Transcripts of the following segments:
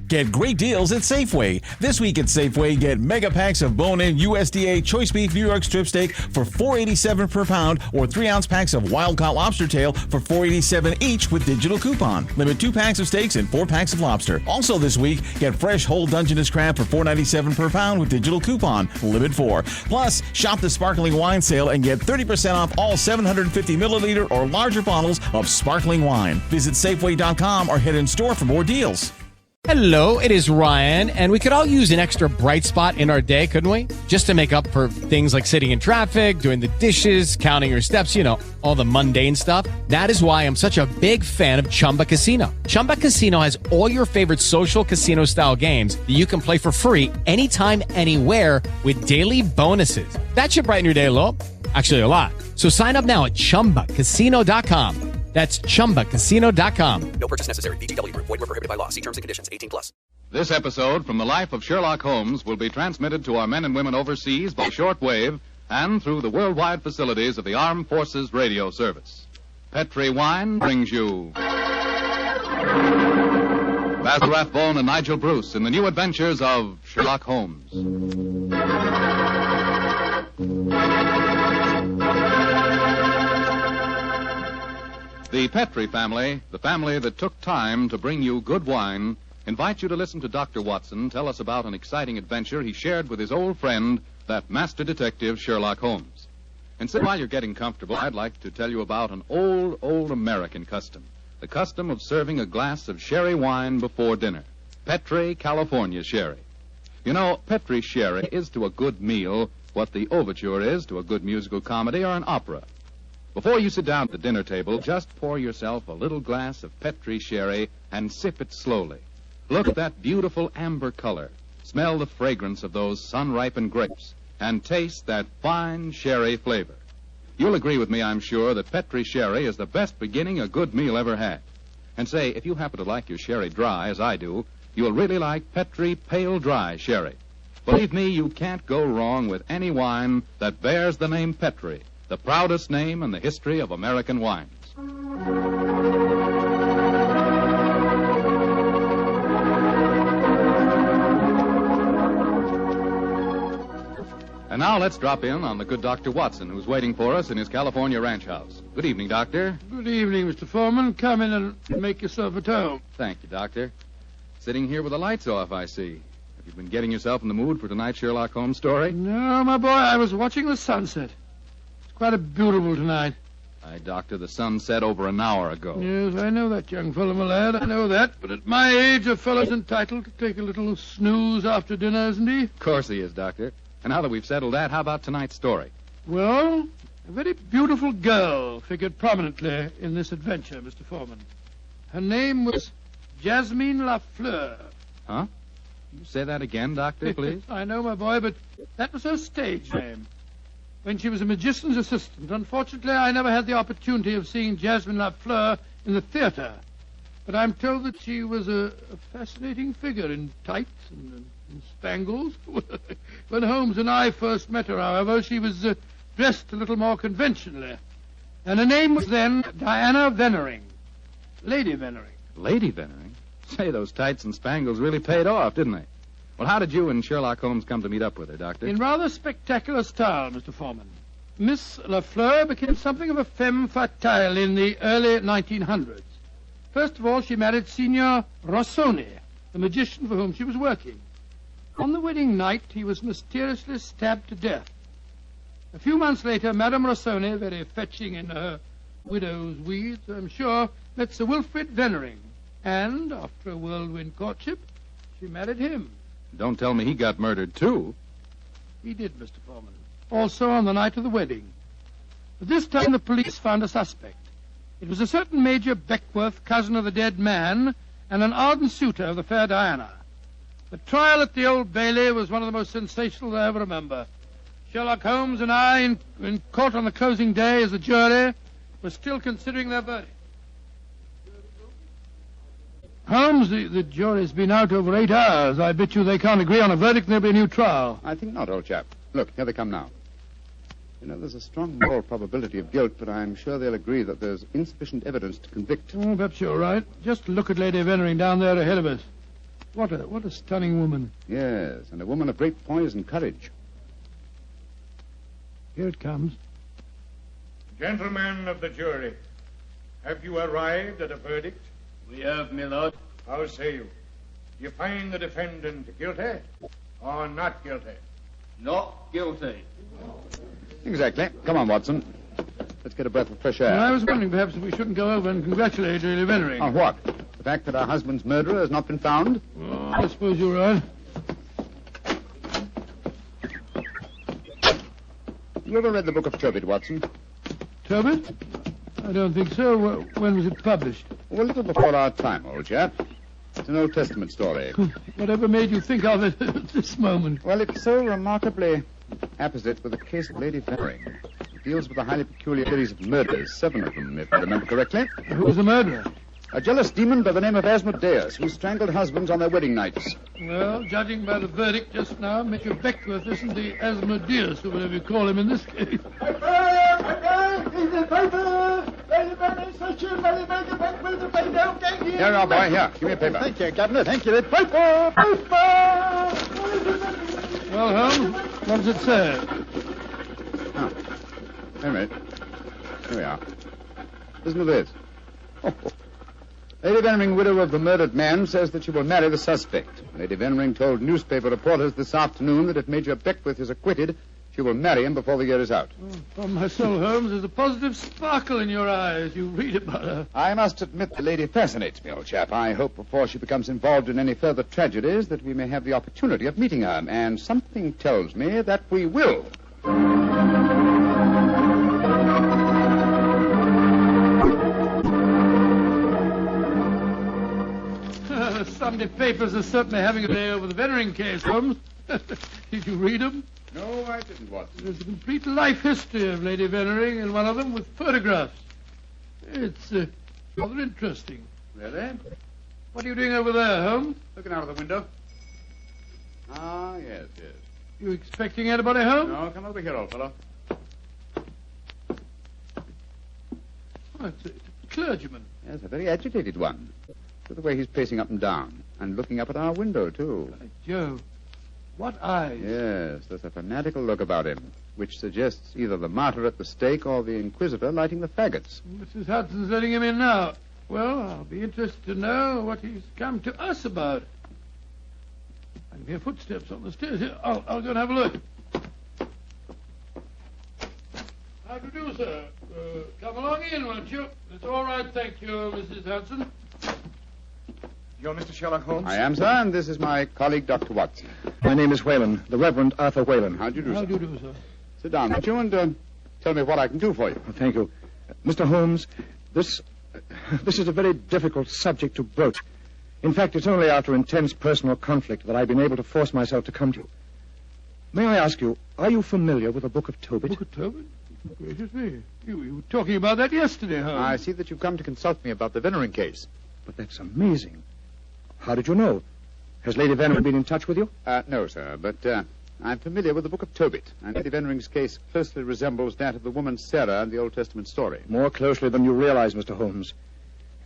Get great deals at Safeway. This week at Safeway, get mega packs of bone-in USDA choice beef New York strip steak for $4.87 per pound, or 3-ounce packs of wild-caught lobster tail for $4.87 each with digital coupon. Limit 2 packs of steaks and 4 packs of lobster. Also this week, get fresh whole Dungeness crab for $4.97 per pound with digital coupon. Limit 4. Plus, shop the sparkling wine sale and get 30% off all 750 milliliter or larger bottles of sparkling wine. Visit Safeway.com or head in store for more deals. Hello, it is Ryan, and we could all use an extra bright spot in our day, couldn't we? Just to make up for things like sitting in traffic, doing the dishes, counting your steps, you know, all the mundane stuff. That is why I'm such a big fan of Chumba Casino. Chumba Casino has all your favorite social casino-style games that you can play for free anytime, anywhere with daily bonuses. That should brighten your day a little. Actually, a lot. So sign up now at ChumbaCasino.com. That's ChumbaCasino.com. No purchase necessary. VGW Group. Void where prohibited by law. See terms and conditions. 18+. This episode from the life of Sherlock Holmes will be transmitted to our men and women overseas by shortwave and through the worldwide facilities of the Armed Forces Radio Service. Petri Wine brings you Basil Rathbone and Nigel Bruce in the new adventures of Sherlock Holmes. The Petri family, the family that took time to bring you good wine, invites you to listen to Dr. Watson tell us about an exciting adventure he shared with his old friend, that master detective Sherlock Holmes. And so while you're getting comfortable, I'd like to tell you about an old American custom. The custom of serving a glass of sherry wine before dinner. Petri California Sherry. You know, Petri Sherry is to a good meal what the overture is to a good musical comedy or an opera. Before you sit down at the dinner table, just pour yourself a little glass of Petri Sherry and sip it slowly. Look at that beautiful amber color. Smell the fragrance of those sun-ripened grapes. And taste that fine sherry flavor. You'll agree with me, I'm sure, that Petri Sherry is the best beginning a good meal ever had. And say, if you happen to like your sherry dry, as I do, you'll really like Petri Pale Dry Sherry. Believe me, you can't go wrong with any wine that bears the name Petri, the proudest name in the history of American wines. And now let's drop in on the good Dr. Watson, who's waiting for us in his California ranch house. Good evening, Doctor. Good evening, Mr. Foreman. Come in and make yourself at home. Thank you, Doctor. Sitting here with the lights off, I see. Have you been getting yourself in the mood for tonight's Sherlock Holmes story? No, my boy, I was watching the sunset. It's quite a beautiful tonight. Aye, Doctor, the sun set over an hour ago. Yes, I know that, young fellow, my lad. I know that. But at my age, a fellow's entitled to take a little snooze after dinner, isn't he? Of course he is, Doctor. And now that we've settled that, how about tonight's story? Well, a very beautiful girl figured prominently in this adventure, Mr. Foreman. Her name was Jasmine Lafleur. Huh? Can you say that again, Doctor, please? I know, my boy, but that was her stage name. When she was a magician's assistant, unfortunately, I never had the opportunity of seeing Jasmine Lafleur in the theater. But I'm told that she was a fascinating figure in tights and spangles. When Holmes and I first met her, however, she was dressed a little more conventionally. And her name was then Diana Vennering. Lady Vennering. Lady Vennering? Say, those tights and spangles really paid off, didn't they? Well, how did you and Sherlock Holmes come to meet up with her, Doctor? In rather spectacular style, Mr. Foreman. Miss Lafleur became something of a femme fatale in the early 1900s. First of all, she married Signor Rossoni, the magician for whom she was working. On the wedding night, he was mysteriously stabbed to death. A few months later, Madame Rossoni, very fetching in her widow's weeds, I'm sure, met Sir Wilfrid Vennering. And, after a whirlwind courtship, she married him. Don't tell me he got murdered, too. He did, Mr. Foreman. Also on the night of the wedding. But this time the police found a suspect. It was a certain Major Beckworth, cousin of the dead man, and an ardent suitor of the fair Diana. The trial at the Old Bailey was one of the most sensational I ever remember. Sherlock Holmes and I, in court on the closing day as a jury, were still considering their verdict. Holmes, the jury's been out over 8 hours. I bet you they can't agree on a verdict and there'll be a new trial. I think not, old chap. Look, here they come now. You know, there's a strong moral probability of guilt, but I'm sure they'll agree that there's insufficient evidence to convict. Oh, perhaps you're right. Just look at Lady Vennering down there ahead of us. What a stunning woman. Yes, and a woman of great poise and courage. Here it comes. Gentlemen of the jury, have you arrived at a verdict? We have, my lord. How say you? You find the defendant guilty or not guilty? Not guilty. Exactly. Come on, Watson. Let's get a breath of fresh air. Well, I was wondering perhaps if we shouldn't go over and congratulate Lady Veneering. On what? The fact that our husband's murderer has not been found? Oh, I suppose you're right. You ever read the book of Tobit, Watson? Tobit? I don't think so. When was it published? Oh, a little before our time, old chap. It's an Old Testament story. Whatever made you think of it at this moment? Well, it's so remarkably apposite with the case of Lady Veneering. It deals with a highly peculiar series of murders, 7 of them, if I remember correctly. Who was the murderer? A jealous demon by the name of Asmodeus, who strangled husbands on their wedding nights. Well, judging by the verdict just now, Major Beckworth isn't the Asmodeus, or whatever you call him in this case. Here you are, boy. Here, give me a paper. Thank you, Governor. Thank you. The paper! Well, Holmes, what does it say? Oh, wait a minute. Here we are. Listen to this. Lady Veneering, widow of the murdered man, says that she will marry the suspect. Lady Veneering told newspaper reporters this afternoon that if Major Beckworth is acquitted, she will marry him before the year is out. Oh, on my soul, Holmes, there's a positive sparkle in your eyes. You read about her. I must admit the lady fascinates me, old chap. I hope before she becomes involved in any further tragedies that we may have the opportunity of meeting her. And something tells me that we will. The Sunday papers are certainly having a day over the Veneering case, Holmes. Did you read them? No, I didn't, Watson. There's a complete life history of Lady Veneering, and one of them with photographs. It's rather interesting. Really? What are you doing over there, Holmes? Looking out of the window. Ah, yes. You expecting anybody home? No, come over here, old fellow. Oh, it's a clergyman. Yes, a very agitated one. Look at the way he's pacing up and down, and looking up at our window, too. By Jove. What eyes? Yes, there's a fanatical look about him, which suggests either the martyr at the stake or the inquisitor lighting the faggots. Mrs. Hudson's letting him in now. Well, I'll be interested to know what he's come to us about. I can hear footsteps on the stairs here. I'll go and have a look. How do you do, sir? Come along in, won't you? It's all right, thank you, Mrs. Hudson. You're Mr. Sherlock Holmes? I am, sir, and this is my colleague, Dr. Watson. My name is Whalen, the Reverend Arthur Whalen. How do you do, How sir? do you do, sir? Sit down, won't you, and tell me what I can do for you. Thank you. Mr. Holmes, this is a very difficult subject to broach. In fact, it's only after intense personal conflict that I've been able to force myself to come to you. May I ask you, are you familiar with the Book of Tobit? Book of Tobit? Gracious me. You were talking about that yesterday, Holmes. I see that you've come to consult me about the Veneering case. But that's amazing. How did you know? Has Lady Veneering been in touch with you? No, sir, but I'm familiar with the Book of Tobit, and Lady Venering's case closely resembles that of the woman Sarah in the Old Testament story. More closely than you realize, Mr. Holmes.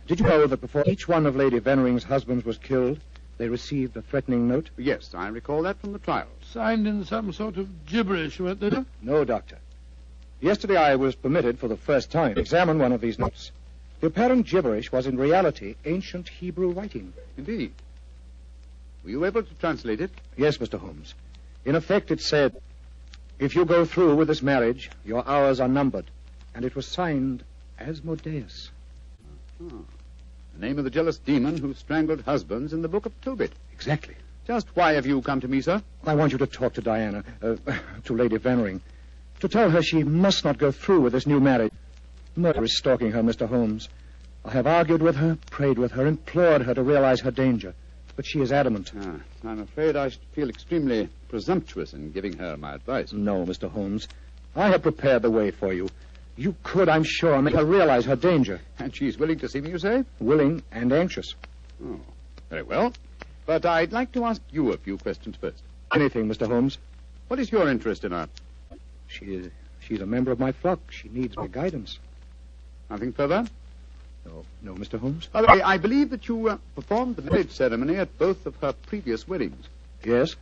Did you know that before each one of Lady Venering's husbands was killed, they received a threatening note? Yes, I recall that from the trial. Signed in some sort of gibberish, weren't they? No, Doctor. Yesterday I was permitted for the first time to examine one of these notes. The apparent gibberish was in reality ancient Hebrew writing. Indeed. Were you able to translate it? Yes, Mr. Holmes. In effect, it said, if you go through with this marriage, your hours are numbered. And it was signed Asmodeus. Oh. The name of the jealous demon who strangled husbands in the Book of Tobit. Exactly. Just why have you come to me, sir? I want you to talk to Diana, to Lady Veneering, to tell her she must not go through with this new marriage. Murder is stalking her, Mr. Holmes. I have argued with her, prayed with her, implored her to realize her danger. But she is adamant. I'm afraid I should feel extremely presumptuous in giving her my advice. No, Mr. Holmes. I have prepared the way for you. You could, I'm sure, make her realize her danger. And she's willing to see me, you say? Willing and anxious. Oh, very well. But I'd like to ask you a few questions first. Anything, Mr. Holmes. What is your interest in her? She's a member of my flock. She needs my guidance. Nothing further? No, Mr. Holmes? By the way, I believe that you performed the marriage ceremony at both of her previous weddings. Yes.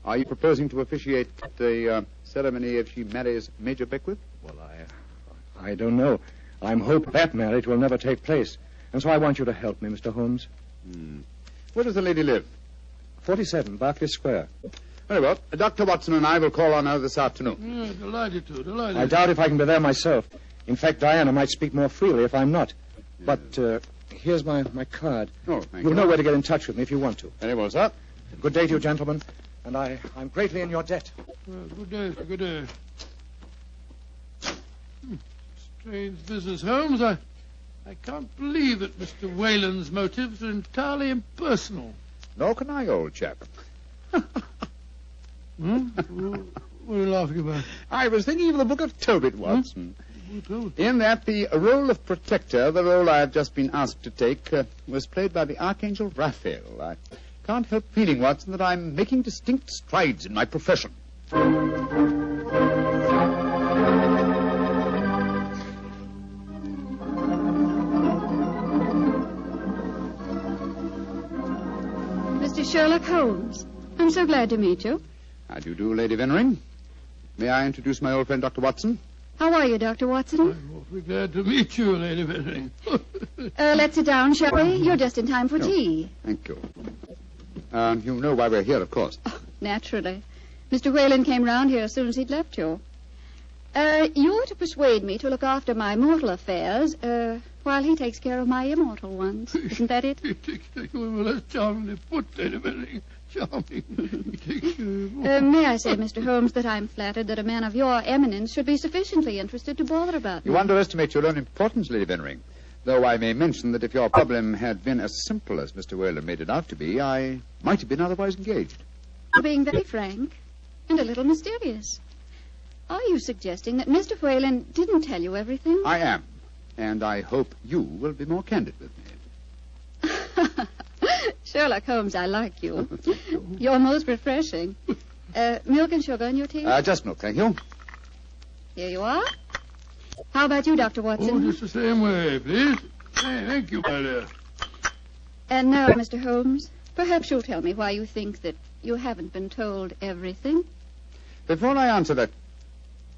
Are you proposing to officiate the ceremony if she marries Major Beckwith? Well, I don't know. I'm hoping that marriage will never take place. And so I want you to help me, Mr. Holmes. Where does the lady live? 47, Berkeley Square. Very well. Dr. Watson and I will call on her this afternoon. Delighted to, delighted. I doubt if I can be there myself. In fact, Diana might speak more freely if I'm not. But here's my card. Oh, thank You'll you. know where to get in touch with me if you want to. Very well, sir. Good day to you, gentlemen. And I'm greatly in your debt. Good day, sir, good day. Strange business, Holmes. I can't believe that Mr. Whalen's motives are entirely impersonal. Nor can I, old chap. What are you laughing about? I was thinking of the book of Tobit, Watson. Huh? In that, the role of protector, the role I have just been asked to take, was played by the Archangel Raphael. I can't help feeling, Watson, that I'm making distinct strides in my profession. Mr. Sherlock Holmes. I'm so glad to meet you. How do you do, Lady Vennering? May I introduce my old friend, Dr. Watson? How are you, Dr. Watson? I'm awfully glad to meet you, Lady Vennering. Let's sit down, shall we? You're just in time for tea. Thank you. You know why we're here, of course. Oh, naturally. Mr. Whalen came round here as soon as he'd left you. You're to persuade me to look after my mortal affairs, while he takes care of my immortal ones. Isn't that it? Well, that's charmingly put, Lady Vennering. Charming. May I say, Mr. Holmes, that I'm flattered that a man of your eminence should be sufficiently interested to bother about me. You underestimate your own importance, Lady Vennering. Though I may mention that if your problem had been as simple as Mr. Whalen made it out to be, I might have been otherwise engaged. You're being very frank and a little mysterious. Are you suggesting that Mr. Whalen didn't tell you everything? I am. And I hope you will be more candid with me. Sherlock Holmes, I like you. You're most refreshing. Milk and sugar in your tea? Just milk, thank you. Here you are. How about you, Dr. Watson? Oh, just the same way, please. Thank you, my dear. And now, Mr. Holmes, perhaps you'll tell me why you think that you haven't been told everything. Before I answer that,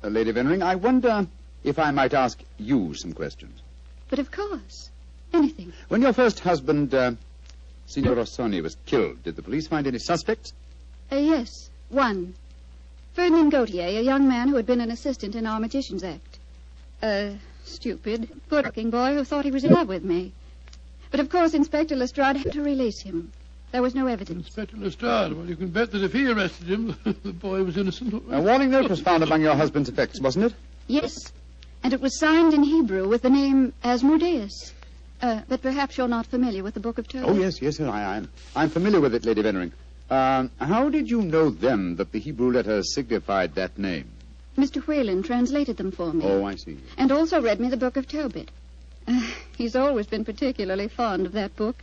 Lady Vennering, I wonder if I might ask you some questions. But of course. Anything. When your first husband, Signor Rossoni, was killed, did the police find any suspects? Yes, one. Ferdinand Gautier, a young man who had been an assistant in our Magician's Act. A stupid, good-looking boy who thought he was in love with me. But of course Inspector Lestrade had to release him. There was no evidence. Inspector Lestrade, well, you can bet that if he arrested him, the boy was innocent. A warning note was found among your husband's effects, wasn't it? Yes, and it was signed in Hebrew with the name Asmodeus. But perhaps you're not familiar with the Book of Tobit. Oh, yes, I am. I'm familiar with it, Lady Vennering. How did you know then that the Hebrew letters signified that name? Mr. Whalen translated them for me. Oh, I see. And also read me the Book of Tobit. He's always been particularly fond of that book.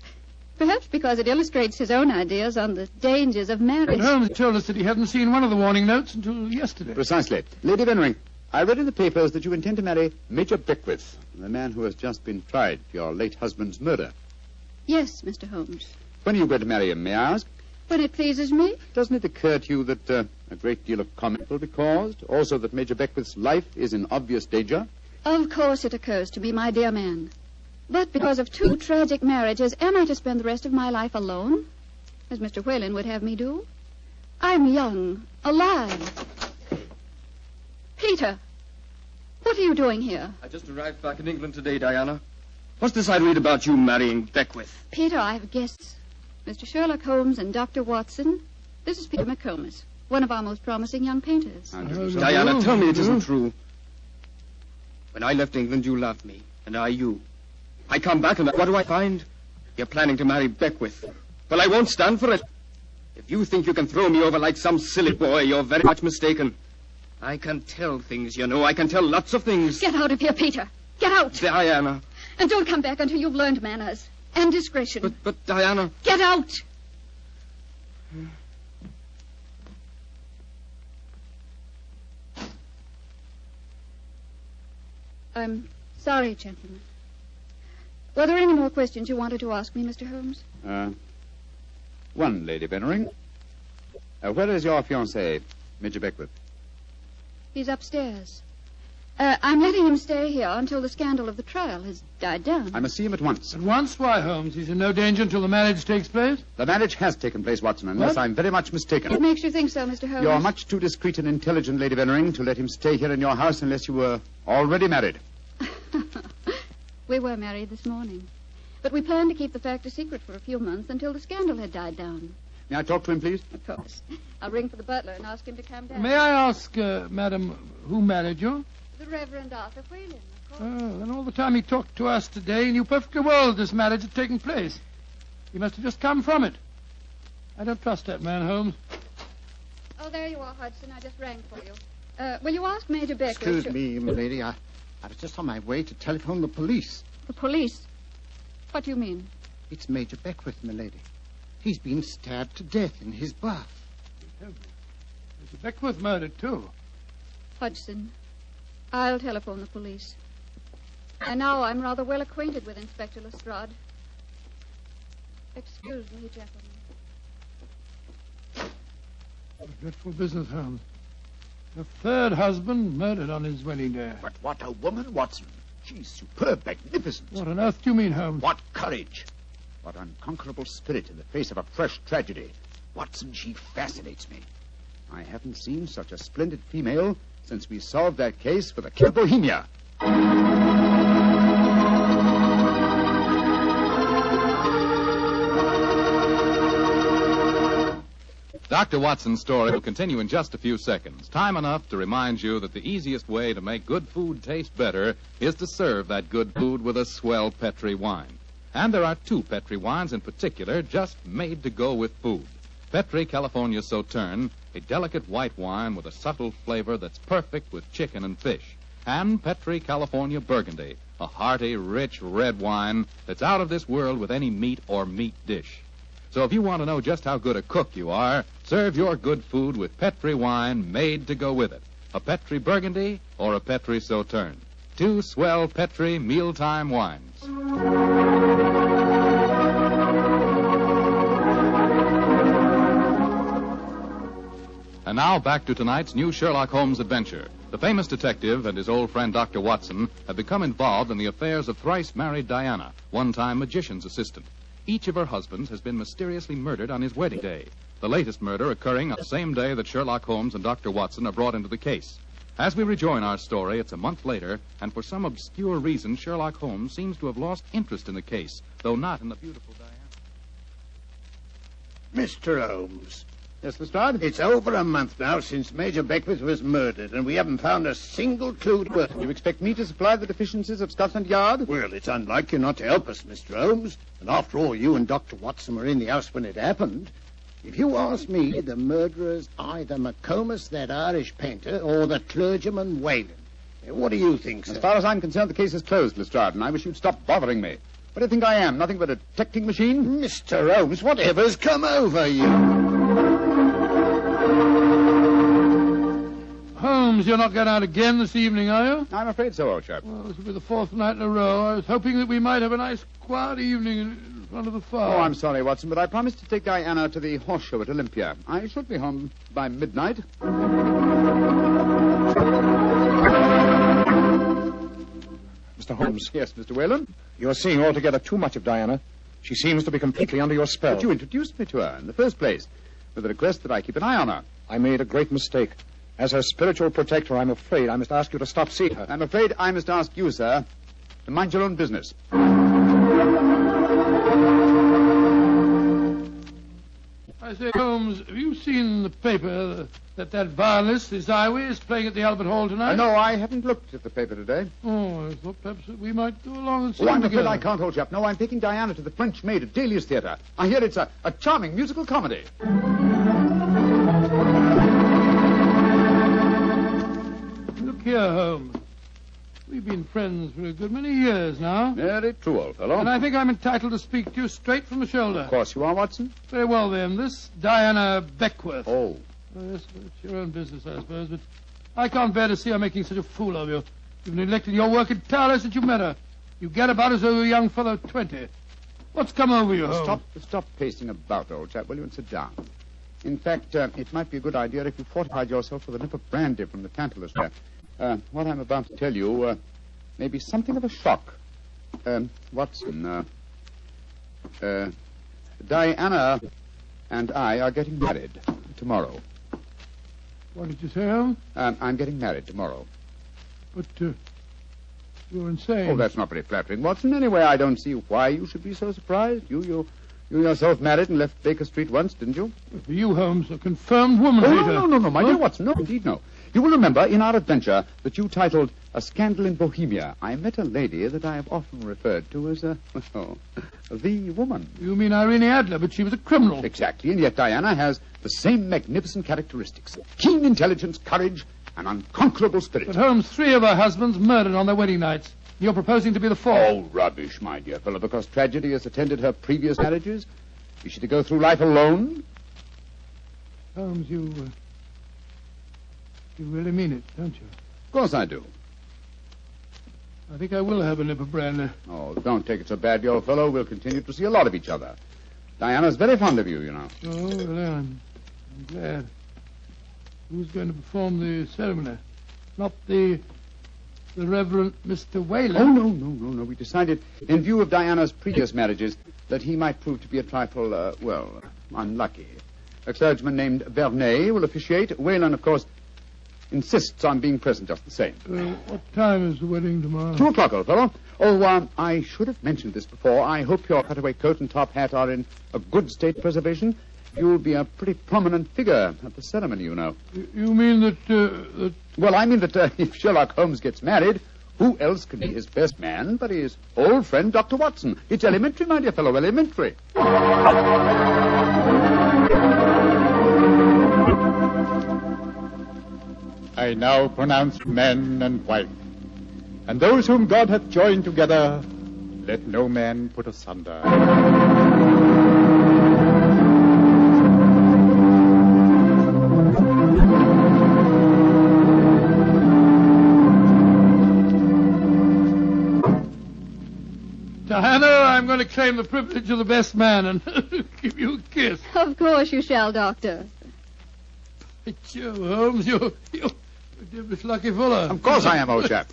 Perhaps because it illustrates his own ideas on the dangers of marriage. And Holmes told us that he hadn't seen one of the warning notes until yesterday. Precisely. Lady Vennering, I read in the papers that you intend to marry Major Beckwith, the man who has just been tried for your late husband's murder. Yes, Mr. Holmes. When are you going to marry him, may I ask? When it pleases me. Doesn't it occur to you that a great deal of comment will be caused? Also that Major Beckwith's life is in obvious danger? Of course it occurs to me, my dear man. But because of two tragic marriages, am I to spend the rest of my life alone? As Mr. Whalen would have me do? I'm young, alive. Peter, what are you doing here? I just arrived back in England today, Diana. What's this I read about you marrying Beckwith? Peter, I have guests. Mr. Sherlock Holmes and Dr. Watson. This is Peter McComas, one of our most promising young painters. Diana, tell me it isn't true. When I left England, you loved me, and I you. I come back, and what do I find? You're planning to marry Beckwith. Well, I won't stand for it. If you think you can throw me over like some silly boy, you're very much mistaken. I can tell things, you know. I can tell lots of things. Get out of here, Peter. Get out. Diana. And don't come back until you've learned manners and discretion. But Diana... Get out. I'm sorry, gentlemen. Were there any more questions you wanted to ask me, Mr. Holmes? One, Lady Bennering. Where is your fiancé, Major Beckwith? He's upstairs. I'm letting him stay here until the scandal of the trial has died down. I must see him at once. At once? Why, Holmes? He's in no danger until the marriage takes place? The marriage has taken place, Watson, unless I'm very much mistaken. What makes you think so, Mr. Holmes? You're much too discreet and intelligent, Lady Bennering, to let him stay here in your house unless you were already married. We were married this morning. But we planned to keep the fact a secret for a few months until the scandal had died down. May I talk to him, please? Of course. I'll ring for the butler and ask him to come down. May I ask, madam, who married you? The Reverend Arthur Whalen, of course. Oh, and all the time he talked to us today, he knew perfectly well this marriage had taken place. He must have just come from it. I don't trust that man, Holmes. Oh, there you are, Hodgson. I just rang for you. Will you ask Major Beckwith? Excuse me, milady. I was just on my way to telephone the police. The police? What do you mean? It's Major Beckwith, milady. He's been stabbed to death in his bath. Mr. Beckwith murdered, too. Hodgson, I'll telephone the police. And now I'm rather well acquainted with Inspector Lestrade. Excuse me, gentlemen. A dreadful business, Holmes. The third husband murdered on his wedding day. But what a woman, Watson. She's superb, magnificent. What on earth do you mean, Holmes? What courage. What unconquerable spirit in the face of a fresh tragedy. Watson, she fascinates me. I haven't seen such a splendid female since we solved that case for the King of Bohemia. Dr. Watson's story will continue in just a few seconds. Time enough to remind you that the easiest way to make good food taste better is to serve that good food with a swell Petri wine. And there are two Petri wines in particular just made to go with food. Petri California Sauterne, a delicate white wine with a subtle flavor that's perfect with chicken and fish. And Petri California Burgundy, a hearty, rich red wine that's out of this world with any meat or meat dish. So if you want to know just how good a cook you are, serve your good food with Petri wine made to go with it. A Petri Burgundy or a Petri Sauterne. Two swell Petri mealtime wines. And now back to tonight's new Sherlock Holmes adventure. The famous detective and his old friend Dr. Watson have become involved in the affairs of thrice-married Diana, one-time magician's assistant. Each of her husbands has been mysteriously murdered on his wedding day, the latest murder occurring on the same day that Sherlock Holmes and Dr. Watson are brought into the case. As we rejoin our story, it's a month later, and for some obscure reason, Sherlock Holmes seems to have lost interest in the case, though not in the beautiful Diana. Mr. Holmes. Yes, Lestrade? It's over a month now since Major Beckwith was murdered, and we haven't found a single clue to it. You expect me to supply the deficiencies of Scotland Yard? Well, it's unlike you not to help us, Mr. Holmes. And after all, you and Dr. Watson were in the house when it happened. If you ask me, the murderer's either McComas, that Irish painter, or the clergyman Whalen. What do you think, sir? As far as I'm concerned, the case is closed, Lestrade, and I wish you'd stop bothering me. What do you think I am? Nothing but a detecting machine? Mr. Holmes, whatever's come over you? Holmes, you're not going out again this evening, are you? I'm afraid so, old chap. Well, this will be the fourth night in a row. I was hoping that we might have a nice, quiet evening in front of the fire. Oh, I'm sorry, Watson, but I promised to take Diana to the horse show at Olympia. I should be home by midnight. Mr. Holmes. Yes, Mr. Whalen? You're seeing altogether too much of Diana. She seems to be completely under your spell. But you introduced me to her in the first place, with the request that I keep an eye on her. I made a great mistake. As her spiritual protector, I'm afraid I must ask you to stop seeing her. I'm afraid I must ask you, sir, to mind your own business. I say, Holmes, have you seen in the paper that violinist, this Iway, is playing at the Albert Hall tonight? No, I haven't looked at the paper today. Oh, I thought perhaps that we might go along and see I'm him afraid together. I can't, old chap. No, I'm taking Diana to the French Maid at Dahlia's Theatre. I hear it's a charming musical comedy. Look here, Holmes. We've been friends for a good many years now. Very true, old fellow. And I think I'm entitled to speak to you straight from the shoulder. Of course you are, Watson. Very well, then. This Diana Beckwith. Oh. Yes, it's your own business, I suppose, but I can't bear to see her making such a fool of you. You've neglected your work entirely since you met her. You get about as though you're a young fellow 20. What's come over you, Holmes? Stop pacing about, old chap, will you, and sit down. In fact, it might be a good idea if you fortified yourself with a nip of brandy from the Tantalus there. What I'm about to tell you may be something of a shock. Watson, Diana and I are getting married tomorrow. What did you say, Holmes? I'm getting married tomorrow. But, you're insane. Oh, that's not very flattering, Watson. Anyway, I don't see why you should be so surprised. You yourself married and left Baker Street once, didn't you? For you, Holmes, a confirmed woman hater. No, my dear Watson. No, indeed, no. You will remember in our adventure that you titled A Scandal in Bohemia, I met a lady that I have often referred to as the woman. You mean Irene Adler, but she was a criminal. Exactly, and yet Diana has the same magnificent characteristics. Keen intelligence, courage, and unconquerable spirit. But Holmes, 3 of her husbands murdered on their wedding nights. You're proposing to be the 4th. Oh, rubbish, my dear fellow, because tragedy has attended her previous marriages. Is she to go through life alone? Holmes, you really mean it, don't you? Of course I do. I think I will have a nip of brandy. Oh, don't take it so badly, old fellow. We'll continue to see a lot of each other. Diana's very fond of you, you know. Oh, well, I'm glad. Who's going to perform the ceremony? Not the Reverend Mr. Whalen? Oh, no. We decided, in view of Diana's previous marriages, that he might prove to be a trifle, unlucky. A clergyman named Vernet will officiate. Whalen, of course, insists on being present just the same. What time is the wedding tomorrow? 2 o'clock, old fellow. Oh, I should have mentioned this before. I hope your cutaway coat and top hat are in a good state of preservation. You'll be a pretty prominent figure at the ceremony, you know. You mean that... Well, I mean that if Sherlock Holmes gets married, who else can be his best man but his old friend, Dr. Watson? It's elementary, my dear fellow, elementary. I now pronounce man and wife, and those whom God hath joined together, let no man put asunder. Diana, I'm going to claim the privilege of the best man and give you a kiss. Of course you shall, Doctor. Joe, Holmes, you're Miss Lucky Fuller. Of course I am, old chap.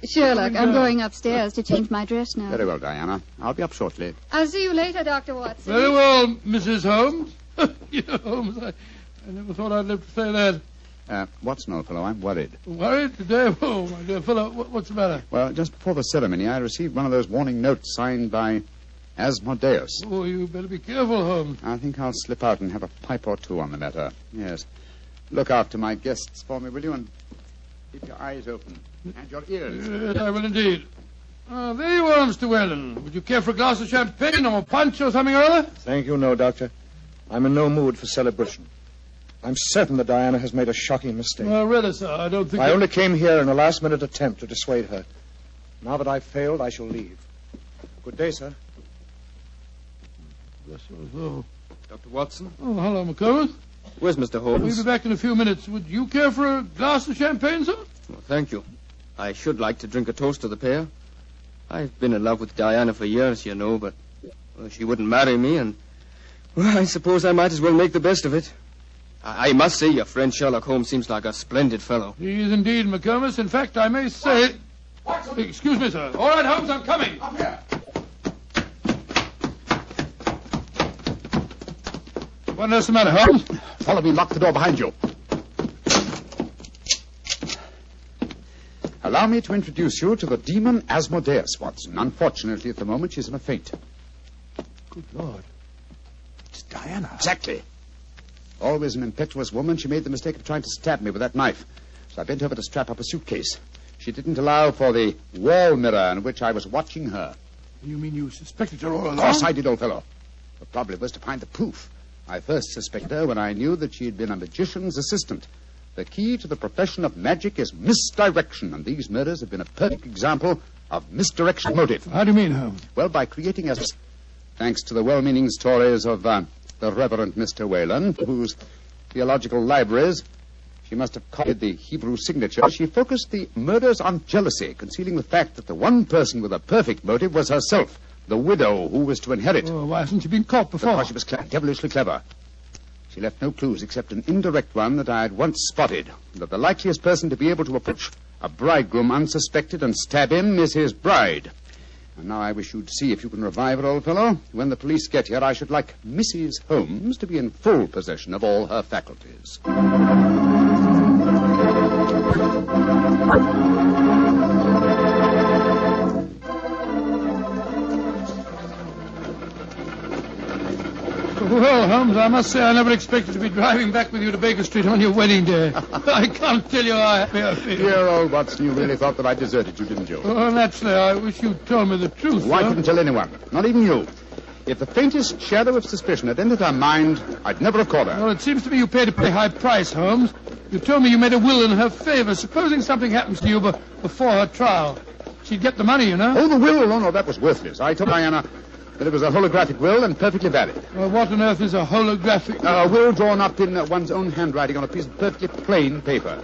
Sherlock, I'm going upstairs to change my dress now. Very well, Diana. I'll be up shortly. I'll see you later, Dr. Watson. Very well, Mrs. Holmes. Holmes, I never thought I'd live to say that. Watson, old fellow, I'm worried. Worried today? Oh, my dear fellow, what's the matter? Well, just before the ceremony, I received one of those warning notes signed by Asmodeus. Oh, you better be careful, Holmes. I think I'll slip out and have a pipe or two on the matter. Yes. Look after my guests for me, will you? And keep your eyes open. And your ears. Yes, I will indeed. There you are, Mr. Whalen. Would you care for a glass of champagne or punch or something or other? Thank you, no, Doctor. I'm in no mood for celebration. I'm certain that Diana has made a shocking mistake. Well, really, sir, I don't think... I only came here in a last-minute attempt to dissuade her. Now that I've failed, I shall leave. Good day, sir. Bless your soul. Dr. Watson? Oh, hello, McComas. Where's Mr. Holmes? We'll be back in a few minutes. Would you care for a glass of champagne, sir? Well, thank you. I should like to drink a toast to the pair. I've been in love with Diana for years, you know, but she wouldn't marry me, and well, I suppose I might as well make the best of it. I must say your friend Sherlock Holmes seems like a splendid fellow. He is indeed, McComas. In fact, I may say... Watson! Excuse me, sir. All right, Holmes, I'm coming. Up here. What on earth's the matter, Holmes? Follow me, lock the door behind you. Allow me to introduce you to the demon Asmodeus, Watson. Unfortunately, at the moment, she's in a faint. Good Lord. It's Diana. Exactly. Always an impetuous woman, she made the mistake of trying to stab me with that knife. So I bent over to strap up a suitcase. She didn't allow for the wall mirror in which I was watching her. You mean you suspected her all along? Of course I did, old fellow. The problem was to find the proof. I first suspected her when I knew that she had been a magician's assistant. The key to the profession of magic is misdirection, and these murders have been a perfect example of misdirection motive. How do you mean, Holmes? Well, by creating a... Thanks to the well-meaning stories of the Reverend Mr. Whalen, whose theological libraries She must have copied the Hebrew signature. She focused the murders on jealousy, concealing the fact that the one person with a perfect motive was herself, the widow who was to inherit. Oh, why hasn't she been caught before? Because she was devilishly clever. She left no clues except an indirect one that I had once spotted, that the likeliest person to be able to approach a bridegroom unsuspected and stab him is his bride. And now I wish you'd see if you can revive it, old fellow. When the police get here, I should like Mrs. Holmes to be in full possession of all her faculties. Well, Holmes, I must say I never expected to be driving back with you to Baker Street on your wedding day. I can't tell you how happy I feel. Dear old Watson, you really thought that I deserted you, didn't you? Oh, naturally, I wish you'd told me the truth. I couldn't tell anyone, not even you. If the faintest shadow of suspicion had entered her mind, I'd never have caught her. Well, it seems to me you paid a pretty high price, Holmes. You told me you made a will in her favor. Supposing something happens to you before her trial, she'd get the money, you know. Oh, the will? Oh, no, that was worthless. I told Diana that it was a holographic will and perfectly valid. Well, what on earth is a holographic will? A will drawn up in one's own handwriting on a piece of perfectly plain paper.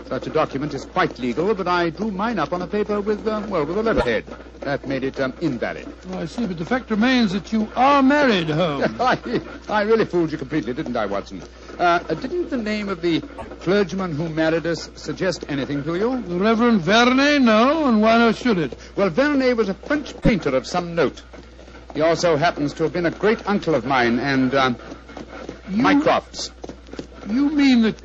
Such a document is quite legal, but I drew mine up on a paper with a letterhead. That made it invalid. Oh, I see, but the fact remains that you are married, Holmes. I really fooled you completely, didn't I, Watson? Didn't the name of the clergyman who married us suggest anything to you? The Reverend Vernet? No, and why not should it? Well, Vernet was a French painter of some note. He also happens to have been a great uncle of mine and Mycroft's. You mean that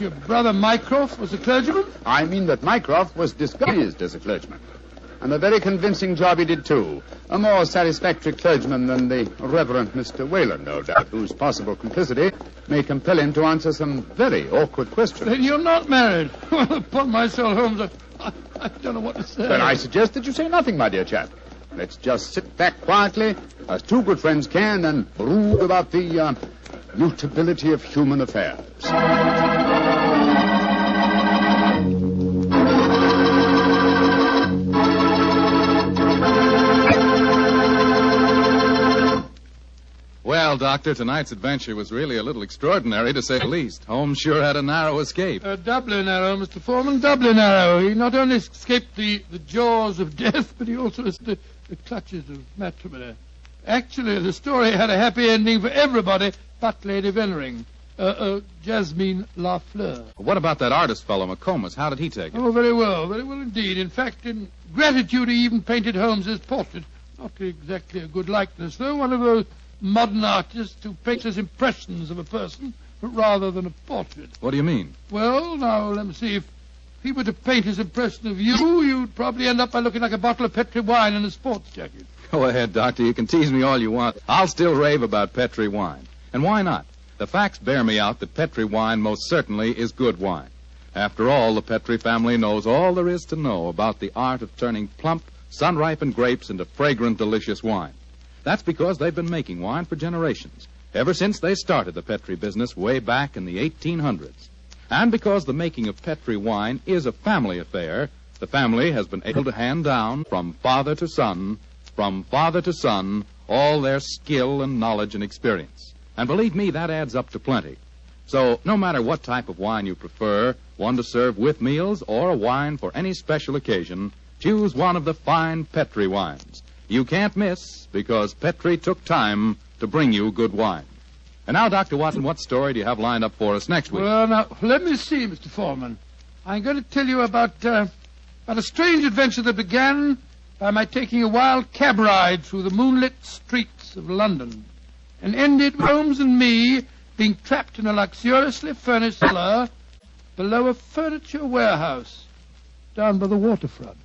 your brother Mycroft was a clergyman? I mean that Mycroft was disguised as a clergyman. And a very convincing job he did, too. A more satisfactory clergyman than the Reverend Mr. Whalen, no doubt, whose possible complicity may compel him to answer some very awkward questions. Then you're not married. Well, upon my soul, Holmes, I don't know what to say. Then I suggest that you say nothing, my dear chap. Let's just sit back quietly, as two good friends can, and brood about the mutability of human affairs. Well, Doctor, tonight's adventure was really a little extraordinary, to say the least. Holmes sure had a narrow escape. Doubly narrow, Mr. Foreman, doubly narrow. He not only escaped the jaws of death, but he also escaped the clutches of matrimony. Actually, the story had a happy ending for everybody but Lady Vennering. Jasmine Lafleur. What about that artist fellow, McComas? How did he take it? Oh, very well indeed. In fact, in gratitude, he even painted Holmes's portrait. Not exactly a good likeness, though. One of those modern artists who paints as impressions of a person, but rather than a portrait. What do you mean? Well, now, let me see. If he were to paint his impression of you, you'd probably end up by looking like a bottle of Petri wine in a sports jacket. Go ahead, Doctor. You can tease me all you want. I'll still rave about Petri wine. And why not? The facts bear me out that Petri wine most certainly is good wine. After all, the Petri family knows all there is to know about the art of turning plump, sun-ripened grapes into fragrant, delicious wine. That's because they've been making wine for generations, ever since they started the Petri business way back in the 1800s. And because the making of Petri wine is a family affair, the family has been able to hand down from father to son, all their skill and knowledge and experience. And believe me, that adds up to plenty. So no matter what type of wine you prefer, one to serve with meals or a wine for any special occasion, choose one of the fine Petri wines. You can't miss, because Petri took time to bring you good wine. And now, Dr. Watson, what story do you have lined up for us next week? Well, now, let me see, Mr. Foreman. I'm going to tell you about a strange adventure that began by my taking a wild cab ride through the moonlit streets of London, and ended with Holmes and me being trapped in a luxuriously furnished cellar below a furniture warehouse down by the waterfront.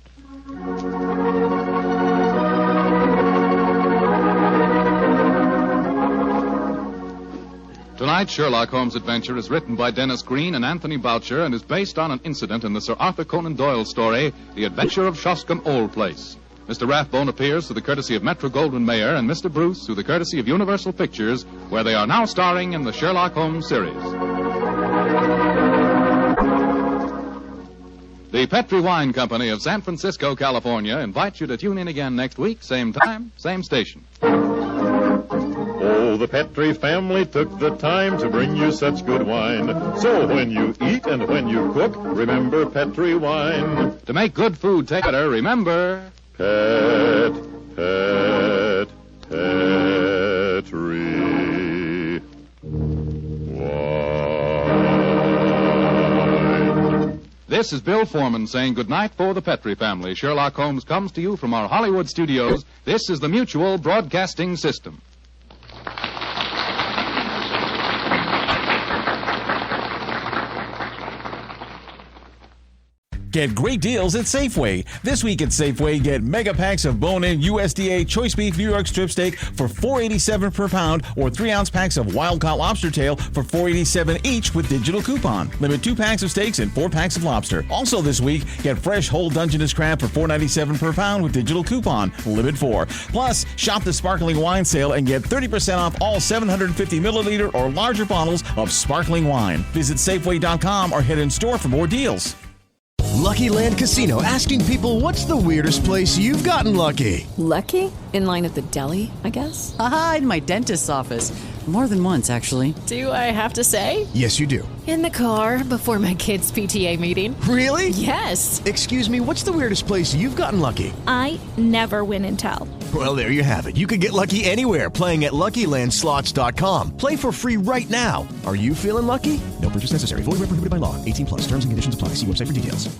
Tonight's Sherlock Holmes adventure is written by Dennis Green and Anthony Boucher and is based on an incident in the Sir Arthur Conan Doyle story, The Adventure of Shoscombe Old Place. Mr. Rathbone appears through the courtesy of Metro-Goldwyn-Mayer and Mr. Bruce through the courtesy of Universal Pictures, where they are now starring in the Sherlock Holmes series. The Petri Wine Company of San Francisco, California, invites you to tune in again next week, same time, same station. Oh, Oh, the Petri family took the time to bring you such good wine. So when you eat and when you cook, remember Petri wine. To make good food taste better, remember... Petri wine. This is Bill Foreman saying goodnight for the Petri family. Sherlock Holmes comes to you from our Hollywood studios. This is the Mutual Broadcasting System. Get great deals at Safeway. This week at Safeway, get mega packs of bone-in USDA choice beef New York strip steak for $4.87 per pound, or 3-ounce packs of wild-caught lobster tail for $4.87 each with digital coupon. Limit 2 packs of steaks and 4 packs of lobster. Also this week, get fresh whole Dungeness crab for $4.97 per pound with digital coupon. Limit 4. Plus, shop the sparkling wine sale and get 30% off all 750 milliliter or larger bottles of sparkling wine. Visit Safeway.com or head in store for more deals. Lucky Land Casino, asking people, what's the weirdest place you've gotten lucky? Lucky? In line at the deli, I guess? Aha, in my dentist's office. More than once, actually. Do I have to say? Yes, you do. In the car before my kids' PTA meeting. Really? Yes. Excuse me, what's the weirdest place you've gotten lucky? I never win and tell. Well, there you have it. You can get lucky anywhere, playing at LuckyLandSlots.com. Play for free right now. Are you feeling lucky? No purchase necessary. Void where prohibited by law. 18+. Terms and conditions apply. See website for details.